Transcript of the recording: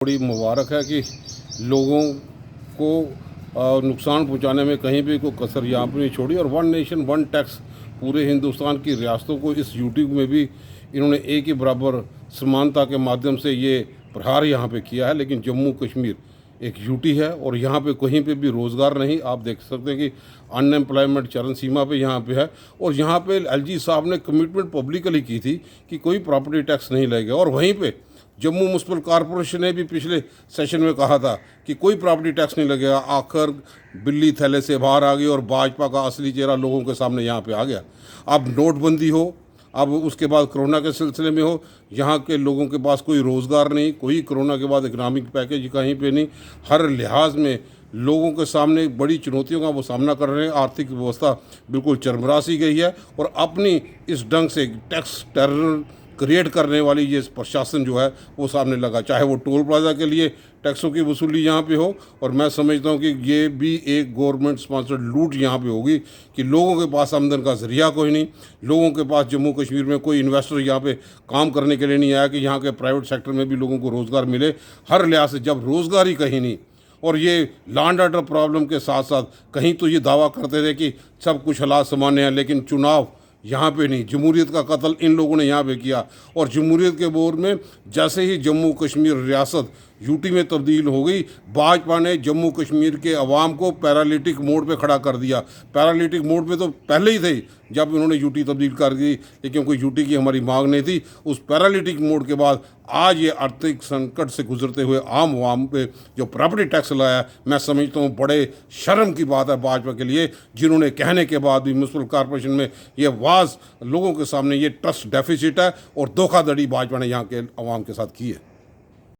बड़ी मुबारक है कि लोगों को नुकसान पहुंचाने में कहीं भी कोई कसर यहाँ पर नहीं छोड़ी और वन नेशन वन टैक्स पूरे हिंदुस्तान की रियासतों को इस यूटी में भी इन्होंने एक ही बराबर समानता के माध्यम से ये प्रहार यहाँ पे किया है। लेकिन जम्मू कश्मीर एक यूटी है और यहाँ पे कहीं पे भी रोज़गार नहीं। आप देख सकते हैं कि अनएम्प्लॉयमेंट चरम सीमा पे यहाँ पे है और यहाँ पे एलजी साहब ने कमिटमेंट पब्लिकली की थी कि कोई प्रॉपर्टी टैक्स नहीं लगेगा और वहीं पे जम्मू म्यूनसिपल कॉरपोरेशन ने भी पिछले सेशन में कहा था कि कोई प्रॉपर्टी टैक्स नहीं लगेगा। आखिर बिल्ली थैले से बाहर आ गई और भाजपा का असली चेहरा लोगों के सामने यहाँ पे आ गया। अब नोटबंदी हो, अब उसके बाद कोरोना के सिलसिले में हो, यहाँ के लोगों के पास कोई रोज़गार नहीं, कोई कोरोना के बाद इकनॉमिक पैकेज कहीं पे नहीं। हर लिहाज में लोगों के सामने बड़ी चुनौतियों का वो सामना कर रहे हैं। आर्थिक व्यवस्था बिल्कुल चरमरा सी गई है और अपनी इस ढंग से टैक्स टेरर क्रिएट करने वाली ये प्रशासन जो है वो सामने लगा, चाहे वो टोल प्लाजा के लिए टैक्सों की वसूली यहाँ पे हो। और मैं समझता हूँ कि ये भी एक गवर्नमेंट स्पॉन्सर्ड लूट यहाँ पे होगी कि लोगों के पास आमदन का जरिया कोई नहीं, लोगों के पास जम्मू कश्मीर में कोई इन्वेस्टर यहाँ पे काम करने के लिए नहीं आया कि यहाँ के प्राइवेट सेक्टर में भी लोगों को रोज़गार मिले। हर लिहाज से जब रोज़गार ही कहीं नहीं और ये लैंड ऑर्डर प्रॉब्लम के साथ साथ कहीं तो ये दावा करते थे कि सब कुछ हालात सामान्य है, लेकिन चुनाव यहाँ पे नहीं, जमहूरियत का कत्ल इन लोगों ने यहाँ पे किया। और जमहूरियत के बोर में जैसे ही जम्मू कश्मीर रियासत यूटी में तब्दील हो गई, भाजपा ने जम्मू कश्मीर के अवाम को पैरालिटिक मोड पे खड़ा कर दिया। पैरालिटिक मोड पे तो पहले ही थे जब इन्होंने यूटी तब्दील कर दी, लेकिन कोई यूटी की हमारी मांग नहीं थी। उस पैरालिटिक मोड के बाद आज ये आर्थिक संकट से गुजरते हुए आम आवाम पे जो प्रॉपर्टी टैक्स लाया, मैं समझता हूँ बड़े शर्म की बात है भाजपा के लिए, जिन्होंने कहने के बाद भी म्यूनसिपल कॉरपोरेशन में ये वाज लोगों के सामने ये ट्रस्ट डेफिसिट है और धोखाधड़ी भाजपा ने यहाँ के अवाम के साथ की है।